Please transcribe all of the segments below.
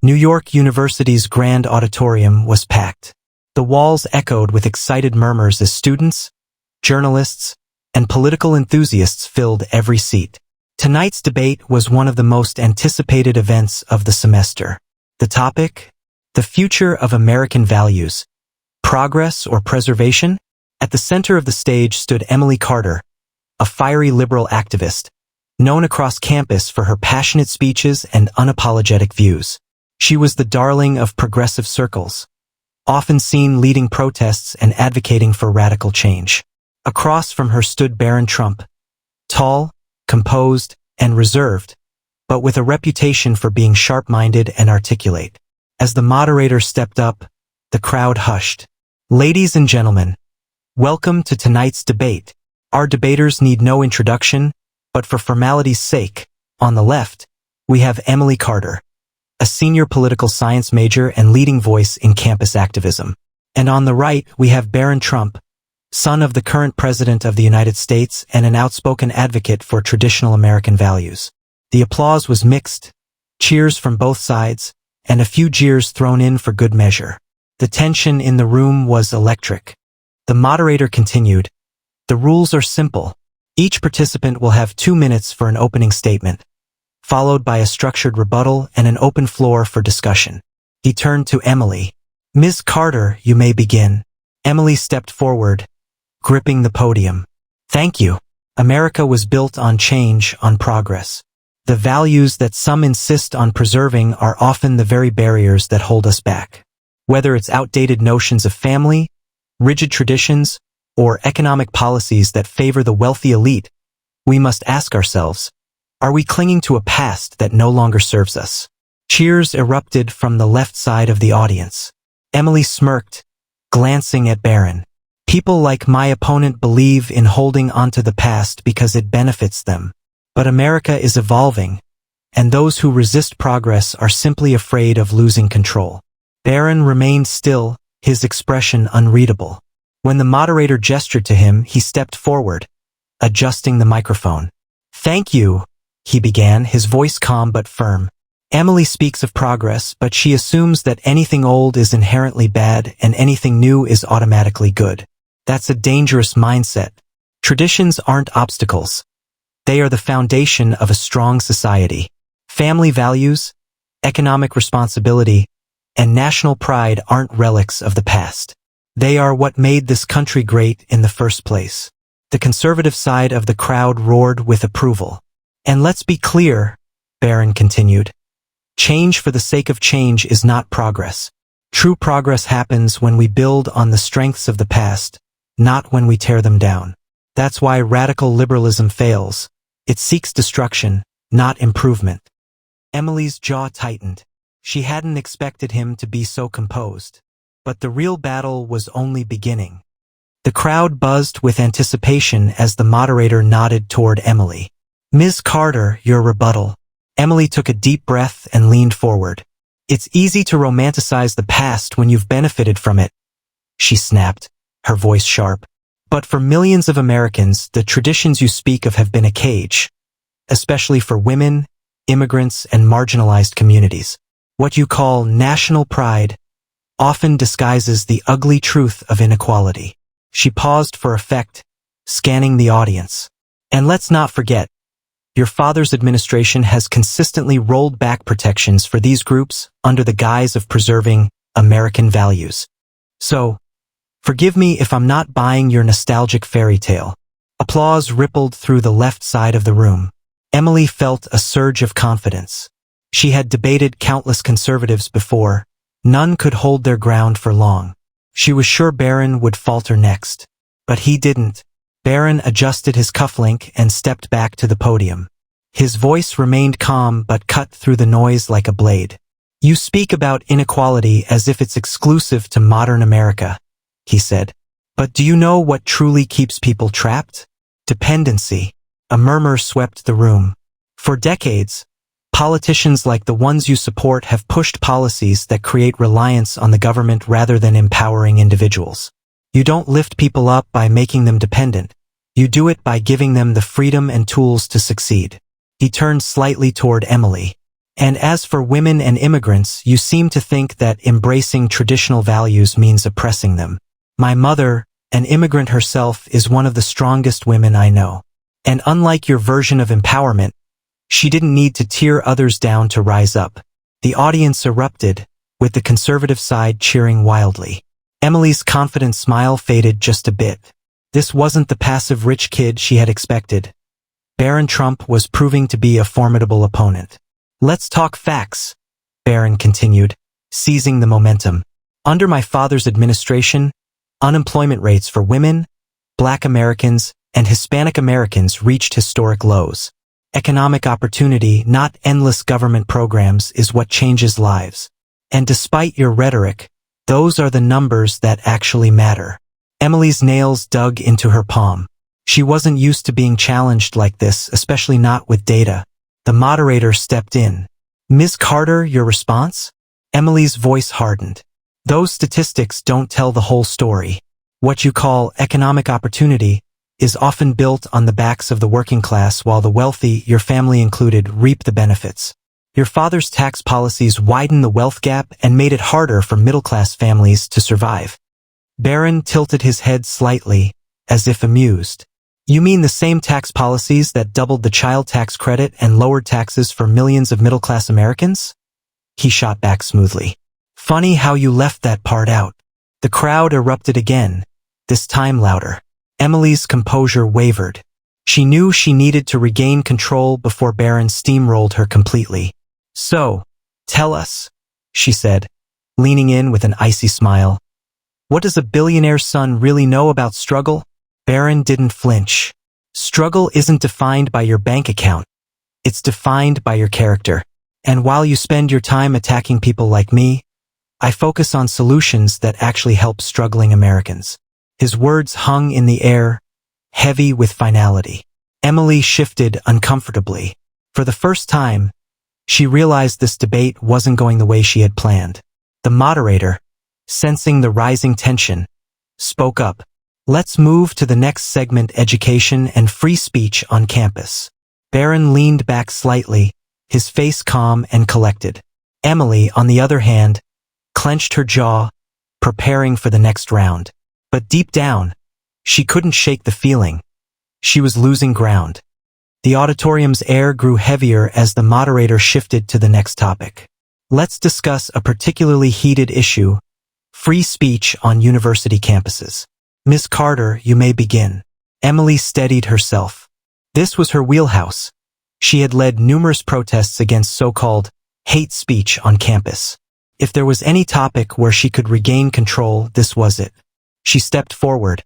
New York University's grand auditorium was packed. The walls echoed with excited murmurs as students, journalists, and political enthusiasts filled every seat. Tonight's debate was one of the most anticipated events of the semester. The topic? The future of American values. Progress or preservation? At the center of the stage stood Emily Carter, a fiery liberal activist, known across campus for her passionate speeches and unapologetic views. She was the darling of progressive circles, often seen leading protests and advocating for radical change. Across from her stood Barron Trump, tall, composed, and reserved, but with a reputation for being sharp-minded and articulate. As the moderator stepped up, the crowd hushed. Ladies and gentlemen, welcome to tonight's debate. Our debaters need no introduction, but for formality's sake, on the left, we have Emily Carter, a senior political science major and leading voice in campus activism. And on the right, we have Barron Trump, son of the current president of the United States and an outspoken advocate for traditional American values. The applause was mixed, cheers from both sides, and a few jeers thrown in for good measure. The tension in the room was electric. The moderator continued, "The rules are simple. Each participant will have 2 minutes for an opening statement, followed by a structured rebuttal and an open floor for discussion." He turned to Emily. "Ms. Carter, you may begin." Emily stepped forward, gripping the podium. "Thank you. America was built on change, on progress. The values that some insist on preserving are often the very barriers that hold us back. Whether it's outdated notions of family, rigid traditions, or economic policies that favor the wealthy elite, we must ask ourselves, are we clinging to a past that no longer serves us?" Cheers erupted from the left side of the audience. Emily smirked, glancing at Barron. "People like my opponent believe in holding onto the past because it benefits them. But America is evolving, and those who resist progress are simply afraid of losing control." Barron remained still, his expression unreadable. When the moderator gestured to him, he stepped forward, adjusting the microphone. "Thank you," he began, his voice calm but firm. "Emily speaks of progress, but she assumes that anything old is inherently bad and anything new is automatically good. That's a dangerous mindset. Traditions aren't obstacles. They are the foundation of a strong society. Family values, economic responsibility, and national pride aren't relics of the past. They are what made this country great in the first place." The conservative side of the crowd roared with approval. "And let's be clear," Barron continued, "change for the sake of change is not progress. True progress happens when we build on the strengths of the past, not when we tear them down. That's why radical liberalism fails. It seeks destruction, not improvement." Emily's jaw tightened. She hadn't expected him to be so composed. But the real battle was only beginning. The crowd buzzed with anticipation as the moderator nodded toward Emily. "Ms. Carter, your rebuttal." Emily took a deep breath and leaned forward. "It's easy to romanticize the past when you've benefited from it," she snapped, her voice sharp. "But for millions of Americans, the traditions you speak of have been a cage, especially for women, immigrants, and marginalized communities. What you call national pride often disguises the ugly truth of inequality." She paused for effect, scanning the audience. "And let's not forget, your father's administration has consistently rolled back protections for these groups under the guise of preserving American values. So, forgive me if I'm not buying your nostalgic fairy tale." Applause rippled through the left side of the room. Emily felt a surge of confidence. She had debated countless conservatives before. None could hold their ground for long. She was sure Barron would falter next. But he didn't. Barron adjusted his cufflink and stepped back to the podium. His voice remained calm but cut through the noise like a blade. "You speak about inequality as if it's exclusive to modern America," he said. "But do you know what truly keeps people trapped? Dependency." A murmur swept the room. For decades, politicians like the ones you support have pushed policies that create reliance on the government rather than empowering individuals. You don't lift people up by making them dependent. You do it by giving them the freedom and tools to succeed. He turned slightly toward Emily. And as for women and immigrants, you seem to think that embracing traditional values means oppressing them. My mother, an immigrant herself, is one of the strongest women I know. And unlike your version of empowerment, she didn't need to tear others down to rise up. The audience erupted, with the conservative side cheering wildly. Emily's confident smile faded just a bit. This wasn't the passive rich kid she had expected. Barron Trump was proving to be a formidable opponent. Let's talk facts, Barron continued, seizing the momentum. Under my father's administration, unemployment rates for women, Black Americans, and Hispanic Americans reached historic lows. Economic opportunity, not endless government programs, is what changes lives. And despite your rhetoric, those are the numbers that actually matter. Emily's nails dug into her palm. She wasn't used to being challenged like this, especially not with data. The moderator stepped in. Ms. Carter, your response? Emily's voice hardened. Those statistics don't tell the whole story. What you call economic opportunity is often built on the backs of the working class, while the wealthy, your family included, reap the benefits. Your father's tax policies widened the wealth gap and made it harder for middle-class families to survive. Barron tilted his head slightly, as if amused. You mean the same tax policies that doubled the child tax credit and lowered taxes for millions of middle-class Americans? He shot back smoothly. Funny how you left that part out. The crowd erupted again, this time louder. Emily's composure wavered. She knew she needed to regain control before Barron steamrolled her completely. So, tell us, she said, leaning in with an icy smile. What does a billionaire's son really know about struggle? Barron didn't flinch. Struggle isn't defined by your bank account. It's defined by your character. And while you spend your time attacking people like me, I focus on solutions that actually help struggling Americans. His words hung in the air, heavy with finality. Emily shifted uncomfortably. For the first time, she realized this debate wasn't going the way she had planned. The moderator, sensing the rising tension, spoke up. Let's move to the next segment, education and free speech on campus. Barron leaned back slightly, his face calm and collected. Emily, on the other hand, clenched her jaw, preparing for the next round. But deep down, she couldn't shake the feeling. She was losing ground. The auditorium's air grew heavier as the moderator shifted to the next topic. Let's discuss a particularly heated issue: free speech on university campuses. Ms. Carter, you may begin. Emily steadied herself. This was her wheelhouse. She had led numerous protests against so-called hate speech on campus. If there was any topic where she could regain control, this was it. She stepped forward,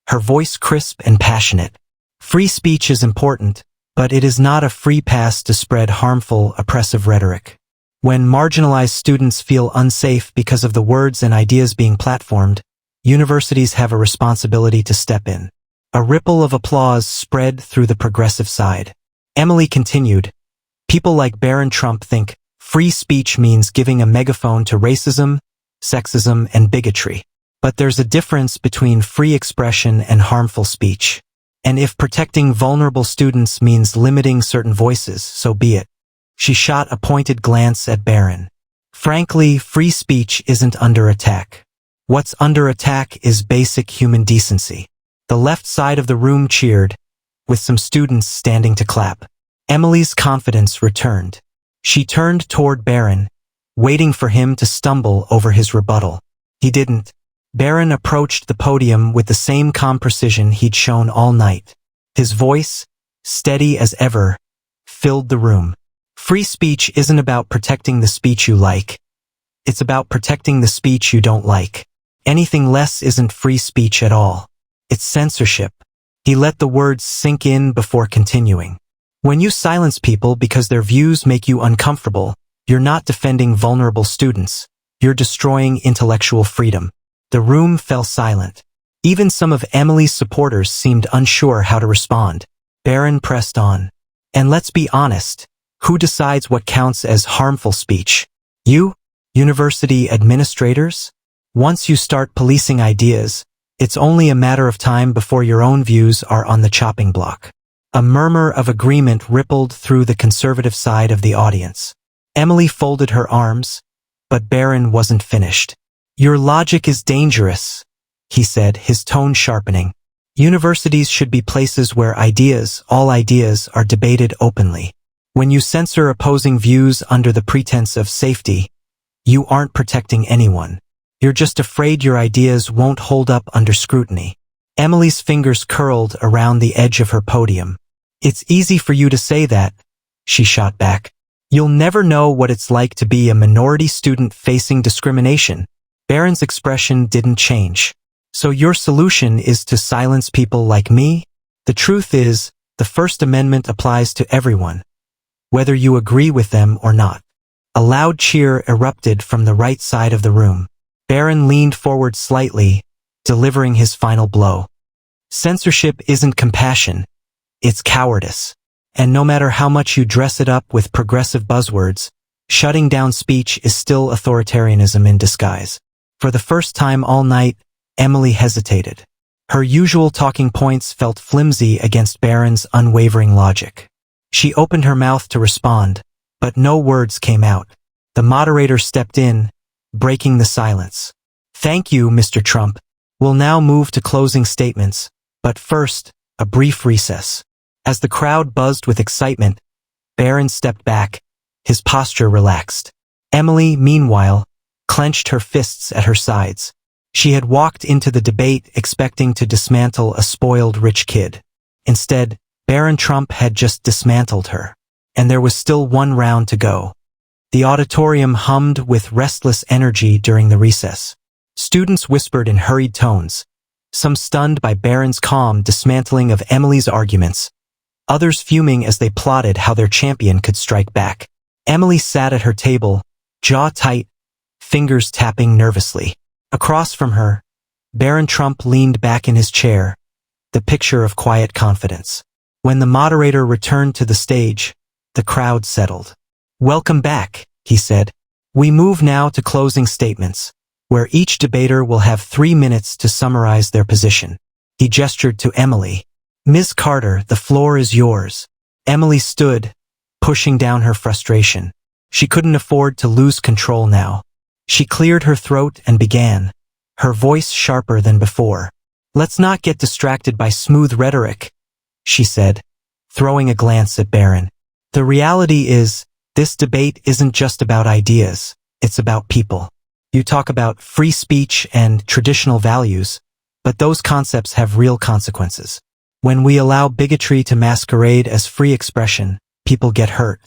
her voice crisp and passionate. Free speech is important, but it is not a free pass to spread harmful, oppressive rhetoric. When marginalized students feel unsafe because of the words and ideas being platformed, universities have a responsibility to step in. A ripple of applause spread through the progressive side. Emily continued, people like Barron Trump think free speech means giving a megaphone to racism, sexism, and bigotry. But there's a difference between free expression and harmful speech. And if protecting vulnerable students means limiting certain voices, so be it. She shot a pointed glance at Barron. Frankly, free speech isn't under attack. What's under attack is basic human decency. The left side of the room cheered, with some students standing to clap. Emily's confidence returned. She turned toward Barron, waiting for him to stumble over his rebuttal. He didn't. Barron approached the podium with the same calm precision he'd shown all night. His voice, steady as ever, filled the room. Free speech isn't about protecting the speech you like. It's about protecting the speech you don't like. Anything less isn't free speech at all. It's censorship. He let the words sink in before continuing. When you silence people because their views make you uncomfortable, you're not defending vulnerable students. You're destroying intellectual freedom. The room fell silent. Even some of Emily's supporters seemed unsure how to respond. Barron pressed on. And let's be honest, who decides what counts as harmful speech? You? University administrators? Once you start policing ideas, it's only a matter of time before your own views are on the chopping block. A murmur of agreement rippled through the conservative side of the audience. Emily folded her arms, but Barron wasn't finished. "Your logic is dangerous," he said, his tone sharpening. "Universities should be places where all ideas are debated openly. When you censor opposing views under the pretense of safety, you aren't protecting anyone. You're just afraid your ideas won't hold up under scrutiny." Emily's fingers curled around the edge of her podium. "It's easy for you to say that," she shot back. "You'll never know what it's like to be a minority student facing discrimination." Barron's expression didn't change. "So your solution is to silence people like me? The truth is, the First Amendment applies to everyone, whether you agree with them or not." A loud cheer erupted from the right side of the room. Barron leaned forward slightly, delivering his final blow. "Censorship isn't compassion, it's cowardice. And no matter how much you dress it up with progressive buzzwords, shutting down speech is still authoritarianism in disguise." For the first time all night, Emily hesitated. Her usual talking points felt flimsy against Barron's unwavering logic. She opened her mouth to respond, but no words came out. The moderator stepped in, breaking the silence. "Thank you, Mr. Trump. We'll now move to closing statements, but first, a brief recess." As the crowd buzzed with excitement, Barron stepped back, his posture relaxed. Emily, meanwhile, clenched her fists at her sides. She had walked into the debate expecting to dismantle a spoiled rich kid. Instead, Barron Trump had just dismantled her, and there was still one round to go. The auditorium hummed with restless energy during the recess. Students whispered in hurried tones, some stunned by Barron's calm dismantling of Emily's arguments, others fuming as they plotted how their champion could strike back. Emily sat at her table, jaw tight, fingers tapping nervously. Across from her, Barron Trump leaned back in his chair, the picture of quiet confidence. When the moderator returned to the stage, the crowd settled. "Welcome back," he said. "We move now to closing statements, where each debater will have 3 minutes to summarize their position." He gestured to Emily. "Ms. Carter, the floor is yours." Emily stood, pushing down her frustration. She couldn't afford to lose control now. She cleared her throat and began, her voice sharper than before. "Let's not get distracted by smooth rhetoric," she said, throwing a glance at Barron. "The reality is, this debate isn't just about ideas, it's about people. You talk about free speech and traditional values, but those concepts have real consequences. When we allow bigotry to masquerade as free expression, people get hurt.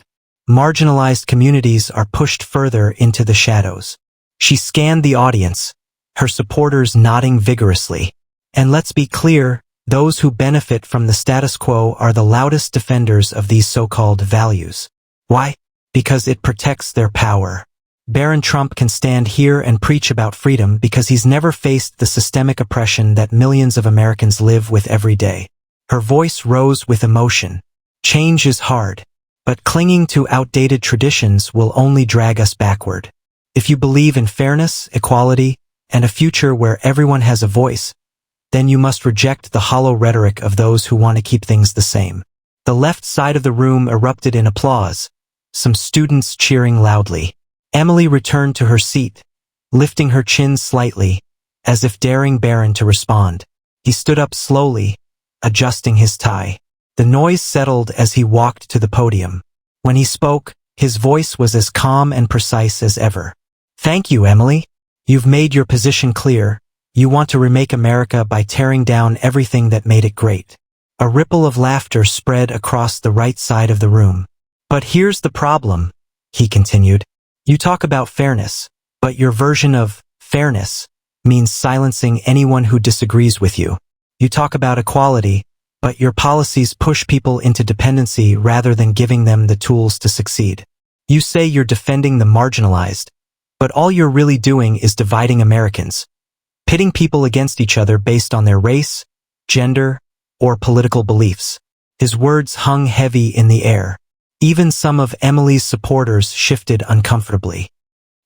Marginalized communities are pushed further into the shadows." She scanned the audience, her supporters nodding vigorously. "And let's be clear, those who benefit from the status quo are the loudest defenders of these so-called values. Why? Because it protects their power. Barron Trump can stand here and preach about freedom because he's never faced the systemic oppression that millions of Americans live with every day." Her voice rose with emotion. "Change is hard, but clinging to outdated traditions will only drag us backward. If you believe in fairness, equality, and a future where everyone has a voice, then you must reject the hollow rhetoric of those who want to keep things the same." The left side of the room erupted in applause, some students cheering loudly. Emily returned to her seat, lifting her chin slightly, as if daring Barron to respond. He stood up slowly, adjusting his tie. The noise settled as he walked to the podium. When he spoke, his voice was as calm and precise as ever. "Thank you, Emily. You've made your position clear. You want to remake America by tearing down everything that made it great." A ripple of laughter spread across the right side of the room. "But here's the problem," he continued. "You talk about fairness, but your version of fairness means silencing anyone who disagrees with you. You talk about equality, but your policies push people into dependency rather than giving them the tools to succeed. You say you're defending the marginalized, but all you're really doing is dividing Americans, pitting people against each other based on their race, gender, or political beliefs." His words hung heavy in the air. Even some of Emily's supporters shifted uncomfortably.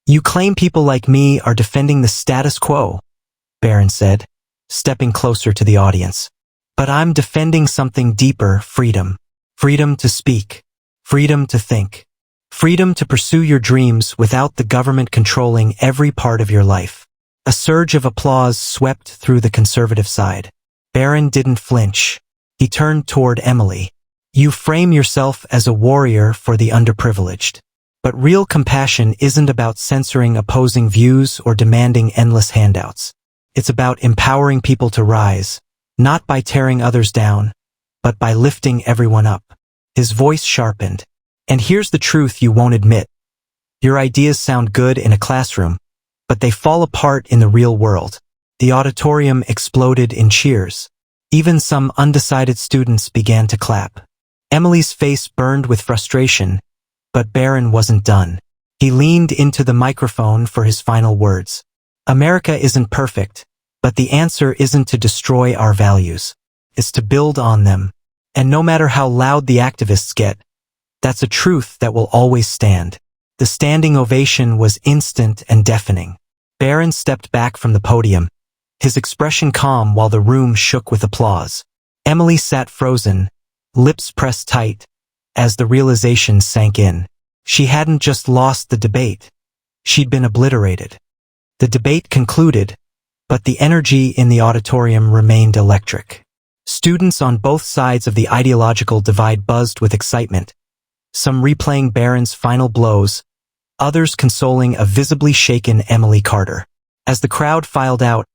"You claim people like me are defending the status quo," Barron said, stepping closer to the audience. "But I'm defending something deeper: freedom. Freedom to speak. Freedom to think. Freedom to pursue your dreams without the government controlling every part of your life. A surge of applause swept through the conservative side. Barron didn't flinch. He turned toward Emily. You frame yourself as a warrior for the underprivileged. But real compassion isn't about censoring opposing views or demanding endless handouts. It's about empowering people to rise, not by tearing others down, but by lifting everyone up. His voice sharpened. And here's the truth you won't admit. Your ideas sound good in a classroom, but they fall apart in the real world. The auditorium exploded in cheers. Even some undecided students began to clap. Emily's face burned with frustration, but Barron wasn't done. He leaned into the microphone for his final words. America isn't perfect, but the answer isn't to destroy our values. It's to build on them. And no matter how loud the activists get, that's a truth that will always stand. The standing ovation was instant and deafening. Barron stepped back from the podium, his expression calm while the room shook with applause. Emily sat frozen, lips pressed tight, as the realization sank in. She hadn't just lost the debate. She'd been obliterated. The debate concluded, but the energy in the auditorium remained electric. Students on both sides of the ideological divide buzzed with excitement, some replaying Barron's final blows, others consoling a visibly shaken Emily Carter. As the crowd filed out,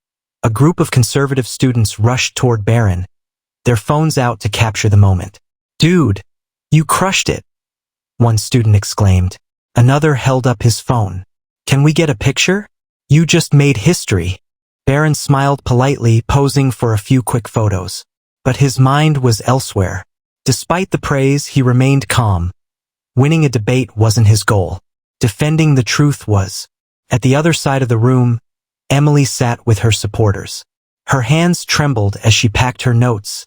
a group of conservative students rushed toward Barron, their phones out to capture the moment. "Dude, you crushed it," one student exclaimed. Another held up his phone. "Can we get a picture? You just made history." Barron smiled politely, posing for a few quick photos. But his mind was elsewhere. Despite the praise, he remained calm. Winning a debate wasn't his goal. Defending the truth was. At the other side of the room, Emily sat with her supporters. Her hands trembled as she packed her notes,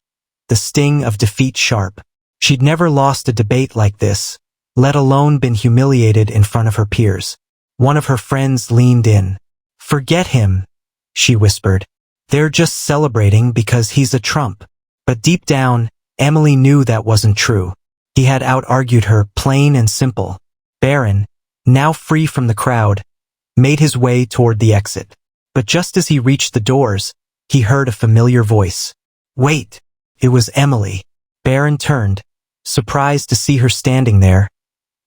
the sting of defeat sharp. She'd never lost a debate like this, let alone been humiliated in front of her peers. One of her friends leaned in. "Forget him," she whispered. "They're just celebrating because he's a Trump." But deep down, Emily knew that wasn't true. He had out-argued her, plain and simple. Barron, now free from the crowd, made his way toward the exit. But just as he reached the doors, he heard a familiar voice. "Wait!" It was Emily. Barron turned, surprised to see her standing there,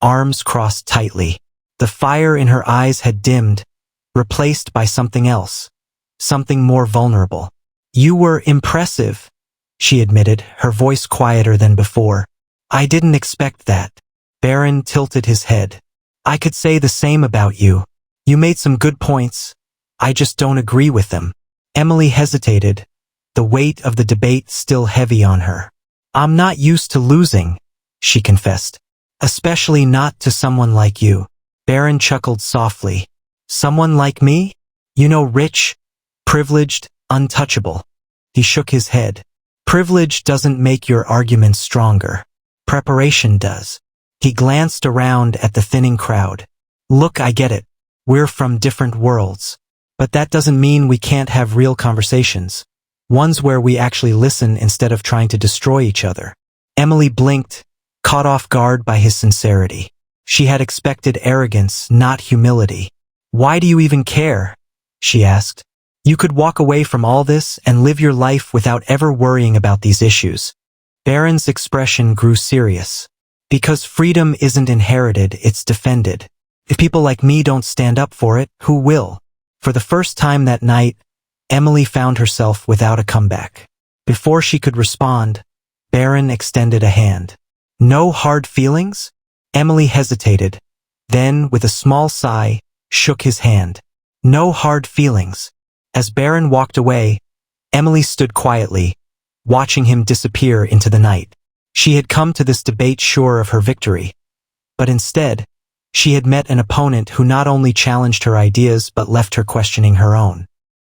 arms crossed tightly. The fire in her eyes had dimmed, replaced by something else, something more vulnerable. "You were impressive," she admitted, her voice quieter than before. "I didn't expect that." Barron tilted his head. "I could say the same about you. You made some good points. I just don't agree with them." Emily hesitated, the weight of the debate still heavy on her. "I'm not used to losing," she confessed. "Especially not to someone like you." Barron chuckled softly. "Someone like me? You know, rich, privileged, untouchable." He shook his head. "Privilege doesn't make your arguments stronger. Preparation does." He glanced around at the thinning crowd. "Look, I get it. We're from different worlds. But that doesn't mean we can't have real conversations. Ones where we actually listen instead of trying to destroy each other." Emily blinked, caught off guard by his sincerity. She had expected arrogance, not humility. "Why do you even care?" she asked. "You could walk away from all this and live your life without ever worrying about these issues." Barron's expression grew serious. "Because freedom isn't inherited, it's defended. If people like me don't stand up for it, who will?" For the first time that night, Emily found herself without a comeback. Before she could respond, Barron extended a hand. "No hard feelings?" Emily hesitated, then, with a small sigh, shook his hand. "No hard feelings." As Barron walked away, Emily stood quietly, watching him disappear into the night. She had come to this debate sure of her victory, but instead, she had met an opponent who not only challenged her ideas but left her questioning her own.